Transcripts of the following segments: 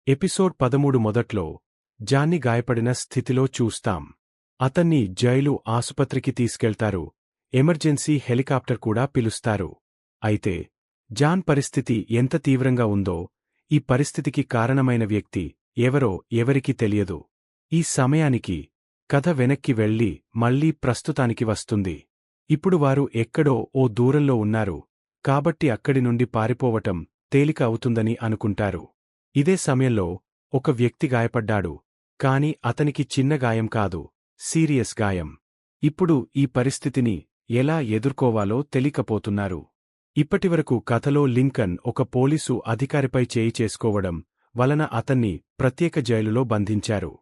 Episode 13 మొదట్లో జాన్ని గాయపడిన స్థితిలో చూస్తాం. అతన్ని జైలు ఆసుపత్రికి తీసుకెళ్తారు. ఎమర్జెన్సీ హెలికాప్టర్ కూడా పిలుస్తారు. అయితే జాన్ పరిస్థితి ఎంత తీవ్రంగా ఉందో ఈ పరిస్థితికి కారణమైన వ్యక్తి ఎవరో ఎవరికీ తెలియదు. ఈ సమయానికి కథ వెనక్కి వెళ్లి మళ్లీ ప్రస్తుతానికి వస్తుంది. ఇప్పుడు వారు ఎక్కడో ఓ దూరంలో ఉన్నారు కాబట్టి అక్కడి నుండి పారిపోవటం తేలిక అవుతుందని అనుకుంటారు. ఇదే సమయంలో ఒక వ్యక్తి గాయపడ్డాడు. కాని అతనికి చిన్న గాయం కాదు, సీరియస్ గాయం. ఇప్పుడు ఈ పరిస్థితిని ఎలా ఎదుర్కోవాలో తెలియకపోతున్నారు. ఇప్పటివరకు కథలో లింకన్ ఒక పోలీసు అధికారిపై చేయి చేసుకోవడం వలన అతన్ని ప్రత్యేక జైలులో బంధించారు.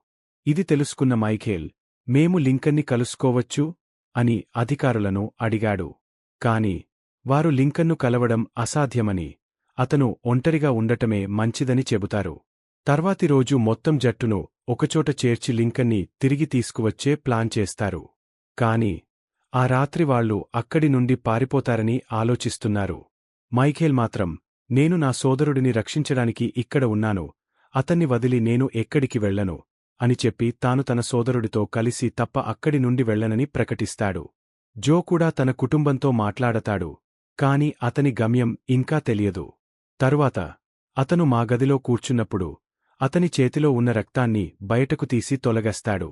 ఇది తెలుసుకున్న మైఖేల్, మేము లింకన్ని కలుసుకోవచ్చు అని అధికారులను అడిగాడు. కాని వారు లింకన్ను కలవడం అసాధ్యమని, అతను ఒంటరిగా ఉండటమే మంచిదని చెబుతారు. తర్వాతి రోజు మొత్తం జట్టును ఒకచోట చేర్చి లింకన్ని తిరిగి తీసుకువచ్చే ప్లాన్ చేస్తారు. కాని ఆ రాత్రి వాళ్లు అక్కడి నుండి పారిపోతారని ఆలోచిస్తున్నారు. మైఖేల్ మాత్రం, నేను నా సోదరుడిని రక్షించడానికి ఇక్కడ ఉన్నాను, అతన్ని వదిలి నేను ఎక్కడికి వెళ్లను అని చెప్పి తాను తన సోదరుడితో కలిసి తప్ప అక్కడి నుండి వెళ్లనని ప్రకటిస్తాడు. జో కూడా తన కుటుంబంతో మాట్లాడతాడు. కాని అతని గమ్యం ఇంకా తెలియదు. తరువాత అతను మా గదిలో కూర్చున్నప్పుడు అతని చేతిలో ఉన్న రక్తాన్ని బయటకు తీసి తొలగస్తాడు.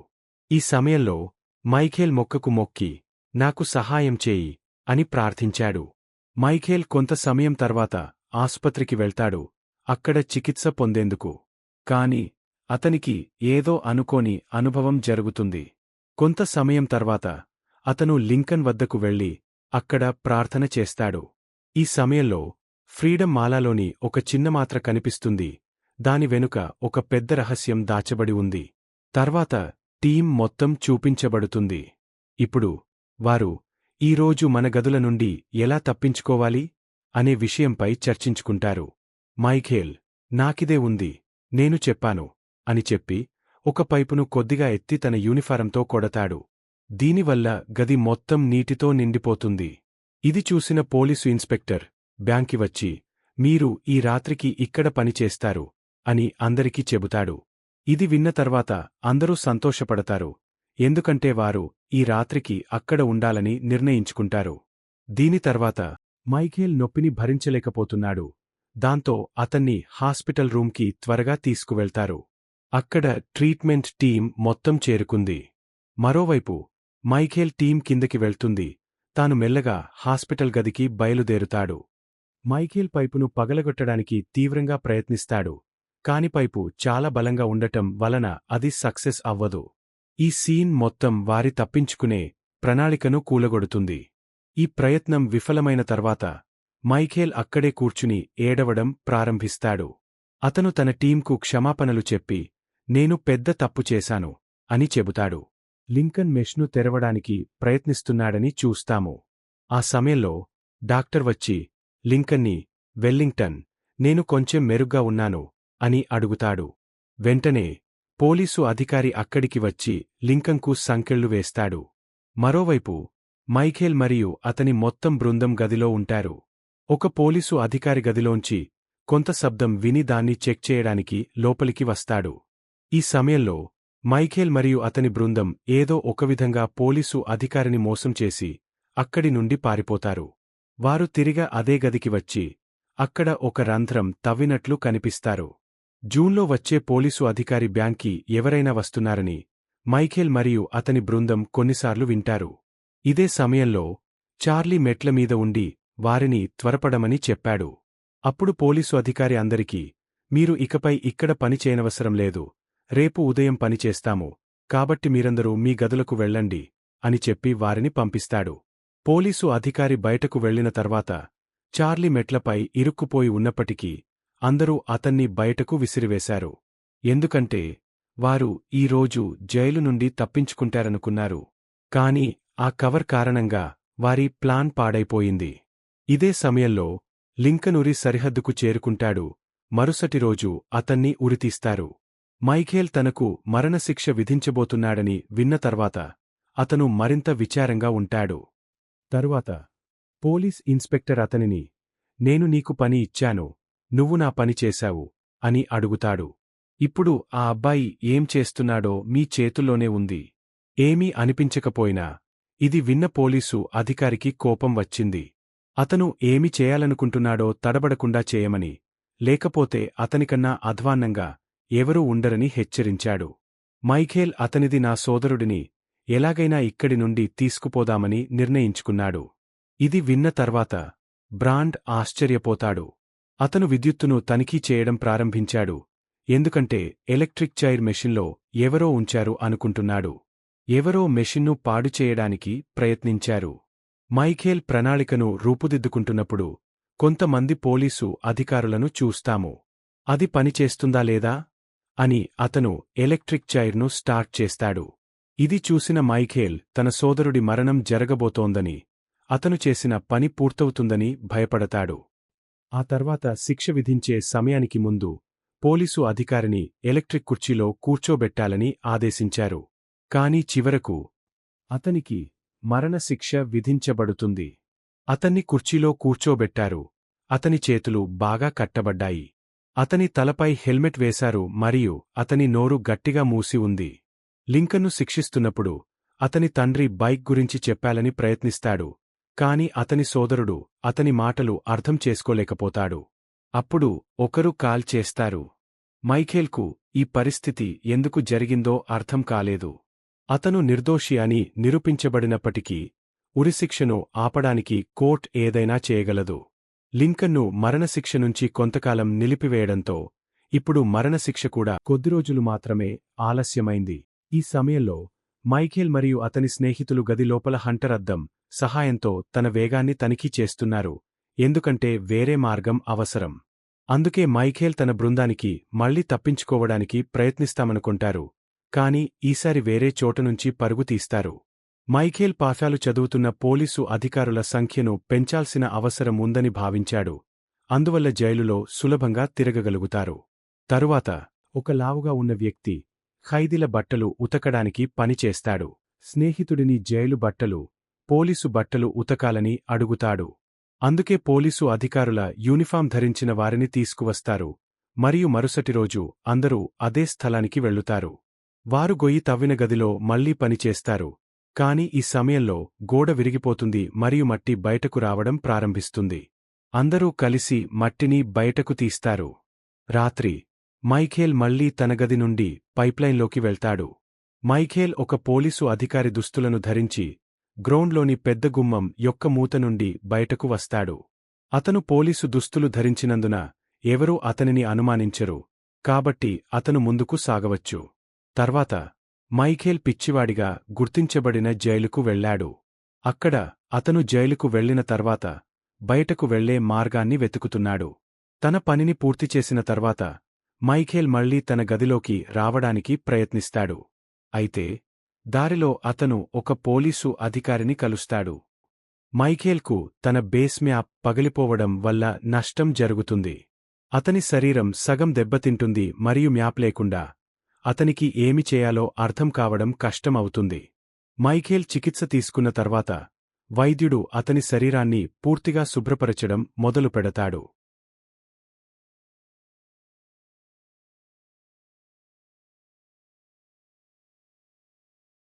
ఈ సమయంలో మైఖేల్ మొక్కకు మొక్కి, నాకు సహాయం చేయి అని ప్రార్థించాడు. మైఖేల్ కొంత సమయం తర్వాత ఆసుపత్రికి వెళ్తాడు, అక్కడ చికిత్స పొందేందుకు. కాని అతనికి ఏదో అనుకోని అనుభవం జరుగుతుంది. కొంత సమయం తర్వాత అతను లింకన్ వద్దకు వెళ్లి అక్కడ ప్రార్థన చేస్తాడు. ఈ సమయంలో ఫ్రీడమ్ మాలాలోని ఒక చిన్న మాత్ర కనిపిస్తుంది. దాని వెనుక ఒక పెద్ద రహస్యం దాచబడి ఉంది. తర్వాత టీం మొత్తం చూపించబడుతుంది. ఇప్పుడు వారు ఈరోజు మన గదుల నుండి ఎలా తప్పించుకోవాలి అనే విషయంపై చర్చించుకుంటారు. మైఖేల్, నాకిదే ఉంది, నేను చెప్పాను అని చెప్పి ఒక పైపును కొద్దిగా ఎత్తి తన యూనిఫారంతో కొడతాడు. దీనివల్ల గది మొత్తం నీటితో నిండిపోతుంది. ఇది చూసిన పోలీసు ఇన్స్పెక్టర్ బ్యాంకి వచ్చి, మీరు ఈ రాత్రికి ఇక్కడ పనిచేస్తారు అని అందరికీ చెబుతాడు. ఇది విన్న తర్వాత అందరూ సంతోషపడతారు. ఎందుకంటే వారు ఈ రాత్రికి అక్కడ ఉండాలని నిర్ణయించుకుంటారు. దీని తర్వాత మైఖేల్ నొప్పిని భరించలేకపోతున్నాడు. దాంతో అతన్ని హాస్పిటల్ రూమ్కి త్వరగా తీసుకువెళ్తారు. అక్కడ ట్రీట్మెంట్ టీం మొత్తం చేరుకుంది. మరోవైపు మైఖేల్ టీం కిందకి వెళ్తుంది. తాను మెల్లగా హాస్పిటల్ గదికి బయలుదేరుతాడు. మైఖేల్ పైపును పగలగొట్టడానికి తీవ్రంగా ప్రయత్నిస్తాడు. కాని పైపు చాలా బలంగా ఉండటం వలన అది సక్సెస్ అవ్వదు. ఈ సీన్ మొత్తం వారి తప్పించుకునే ప్రణాళికను కూలగొడుతుంది. ఈ ప్రయత్నం విఫలమైన తర్వాత మైఖేల్ అక్కడే కూర్చుని ఏడవడం ప్రారంభిస్తాడు. అతను తన టీంకు క్షమాపణలు చెప్పి, నేను పెద్ద తప్పు చేశాను అని చెబుతాడు. లింకన్ మెష్ను తెరవడానికి ప్రయత్నిస్తున్నాడని చూస్తాము. ఆ సమయంలో డాక్టర్ వచ్చి లింకన్ని, వెల్లింగ్టన్, నేను కొంచెం మెరుగ్గా ఉన్నాను అని అడుగుతాడు. వెంటనే పోలీసు అధికారి అక్కడికి వచ్చి లింకన్కు సంకెళ్లు వేస్తాడు. మరోవైపు మైఖేల్ మరియు అతని మొత్తం బృందం గదిలో ఉంటారు. ఒక పోలీసు అధికారి గదిలోంచి కొంత శబ్దం విని దాన్ని చెక్ చేయడానికి లోపలికి వస్తాడు. ఈ సమయంలో మైఖేల్ మరియు అతని బృందం ఏదో ఒకవిధంగా పోలీసు అధికారిని మోసం చేసి అక్కడి నుండి పారిపోతారు. వారు తిరిగా అదే గదికి వచ్చి అక్కడ ఒక రంధ్రం తవ్వినట్లు కనిపిస్తారు. జూన్లో వచ్చే పోలీసు అధికారి బ్యాంక్కి ఎవరైనా వస్తున్నారని మైఖేల్ మరియు అతని బృందం కొన్నిసార్లు వింటారు. ఇదే సమయంలో చార్లీ మెట్ల మీద ఉండి వారిని త్వరపడమని చెప్పాడు. అప్పుడు పోలీసు అధికారి అందరికీ, మీరు ఇకపై ఇక్కడ పని చేయనవసరం లేదు, రేపు ఉదయం పనిచేస్తాము, కాబట్టి మీరందరూ మీ గదులకు వెళ్ళండి అని చెప్పి వారిని పంపిస్తాడు. పోలీసు అధికారి బయటకు వెళ్లిన తర్వాత చార్లీ మెట్లపై ఇరుక్కుపోయి ఉన్నప్పటికీ అందరూ అతన్ని బయటకు విసిరివేశారు. ఎందుకంటే వారు ఈరోజు జైలు నుండి తప్పించుకుంటారనుకున్నారు. కాని ఆ కవర్ కారణంగా వారి ప్లాన్ పాడైపోయింది. ఇదే సమయంలో లింకన్ ఉరి సరిహద్దుకు చేరుకుంటాడు. మరుసటి రోజు అతన్ని ఉరితీస్తారు. మైఖేల్ తనకు మరణశిక్ష విధించబోతున్నాడని విన్న తర్వాత అతను మరింత విచారంగా ఉంటాడు. తరువాత పోలీస్ ఇన్స్పెక్టర్ అతనిని, నేను నీకు పని ఇచ్చాను, నువ్వు నా పని చేశావు అని అడుగుతాడు. ఇప్పుడు ఆ అబ్బాయి ఏం చేస్తున్నాడో మీ చేతుల్లోనే ఉంది. ఏమీ అనిపించకపోయినా ఇది విన్న పోలీసు అధికారికి కోపం వచ్చింది. అతను ఏమి చేయాలనుకుంటున్నాడో తడబడకుండా చేయమని, లేకపోతే అతనికన్నా అధ్వాన్నంగా ఎవరూ ఉండరని హెచ్చరించాడు. మైఖేల్ అతనిది నా సోదరుడిని ఎలాగైనా ఇక్కడి నుండి తీసుకుపోదామని నిర్ణయించుకున్నాడు. ఇది విన్న తర్వాత బ్రాండ్ ఆశ్చర్యపోతాడు. అతను విద్యుత్తును తనిఖీ చేయడం ప్రారంభించాడు, ఎందుకంటే ఎలక్ట్రిక్ చైర్ మెషిన్లో ఎవరో ఉంచారు అనుకుంటున్నాడు. ఎవరో మెషిన్ను పాడుచేయడానికి ప్రయత్నించారు. మైఖేల్ ప్రణాళికను రూపుదిద్దుకుంటున్నప్పుడు కొంతమంది పోలీసు అధికారులను చూస్తాము. అది పనిచేస్తుందా లేదా అని అతను ఎలక్ట్రిక్ చైర్ను స్టార్ట్ చేస్తాడు. ఇది చూసిన మైఖేల్ తన సోదరుడి మరణం జరగబోతోందని, అతను చేసిన పని పూర్తవుతుందని భయపడతాడు. ఆ తర్వాత శిక్ష విధించే సమయానికి ముందు పోలీసు అధికారిని ఎలక్ట్రిక్ కుర్చీలో కూర్చోబెట్టాలని ఆదేశించారు. కాని చివరకు అతనికి మరణశిక్ష విధించబడుతుంది. అతన్ని కుర్చీలో కూర్చోబెట్టారు. అతని చేతులు బాగా కట్టబడ్డాయి. అతని తలపై హెల్మెట్ వేశారు మరియు అతని నోరు గట్టిగా మూసి ఉంది. లింకన్ను శిక్షిస్తున్నప్పుడు అతని తండ్రి బైక్ గురించి చెప్పాలని ప్రయత్నిస్తాడు, కాని అతని సోదరుడు అతని మాటలు అర్థం చేసుకోలేకపోతాడు. అప్పుడు ఒకరు కాల్ చేస్తారు. మైఖేల్కు ఈ పరిస్థితి ఎందుకు జరిగిందో అర్థం కాలేదు. అతను నిర్దోషి అని నిరూపించబడినప్పటికీ ఉరిశిక్షను ఆపడానికి కోర్ట్ ఏదైనా చేయగలదు. లింకన్ను మరణశిక్ష నుంచి కొంతకాలం నిలిపివేయడంతో ఇప్పుడు మరణశిక్ష కూడా కొద్ది రోజులు మాత్రమే ఆలస్యమైంది. ఈ సమయంలో మైఖేల్ మరియు అతని స్నేహితులు గది లోపల హంటర్ అద్దం సహాయంతో తన వేగాన్ని తనిఖీ చేస్తున్నారు, ఎందుకంటే వేరే మార్గం అవసరం. అందుకే మైఖేల్ తన బృందానికి మళ్లీ తప్పించుకోవడానికి ప్రయత్నిస్తామనుకుంటారు, కాని ఈసారి వేరే చోటనుంచి పరుగు తీస్తారు. మైఖేల్ పాఠాలు చదువుతున్న పోలీసు అధికారుల సంఖ్యను పెంచాల్సిన అవసరం ఉందని భావించాడు, అందువల్ల జైలులో సులభంగా తిరగగలుగుతారు. తరువాత ఒక లావుగా ఉన్న వ్యక్తి ఖైదీల బట్టలు ఉతకడానికి పనిచేస్తాడు. స్నేహితుడిని జైలు బట్టలు, పోలీసు బట్టలు ఉతకాలని అడుగుతాడు. అందుకే పోలీసు అధికారుల యూనిఫాం ధరించిన వారిని తీసుకువస్తారు మరియు మరుసటి రోజు అందరూ అదే స్థలానికి వెళ్లుతారు. వారు గొయ్యి తవ్విన గదిలో మళ్లీ పనిచేస్తారు, కాని ఈ సమయంలో గోడ విరిగిపోతుంది మరియు మట్టి బయటకు రావడం ప్రారంభిస్తుంది. అందరూ కలిసి మట్టిని బయటకు తీస్తారు. రాత్రి మైఖేల్ మళ్లీ తన గది నుండి పైప్లైన్లోకి వెళ్తాడు. మైఖేల్ ఒక పోలీసు అధికారి దుస్తులను ధరించి గ్రౌండ్లోని పెద్ద గుమ్మం యొక్క మూత నుండి బయటకు వస్తాడు. అతను పోలీసు దుస్తులు ధరించినందున ఎవరూ అతనిని అనుమానించరు, కాబట్టి అతను ముందుకు సాగవచ్చు. తర్వాత మైఖేల్ పిచ్చివాడిగా గుర్తించబడిన జైలుకు వెళ్లాడు. అక్కడ అతను జైలుకు వెళ్లిన తర్వాత బయటకు వెళ్లే మార్గాన్ని వెతుకుతున్నాడు. తన పనిని పూర్తిచేసిన తర్వాత మైఖేల్ మళ్లీ తన గదిలోకి రావడానికి ప్రయత్నిస్తాడు. అయితే దారిలో అతను ఒక పోలీసు అధికారిని కలుస్తాడు. మైఖేల్కు తన బేస్ మ్యాప్ పగిలిపోవడం వల్ల నష్టం జరుగుతుంది. అతని శరీరం సగం దెబ్బతింటుంది మరియు మ్యాప్ లేకుండా అతనికి ఏమి చేయాలో అర్థం కావడం కష్టమవుతుంది. మైఖేల్ చికిత్స తీసుకున్న తర్వాత వైద్యుడు అతని శరీరాన్ని పూర్తిగా శుభ్రపరచడం మొదలుపెడతాడు.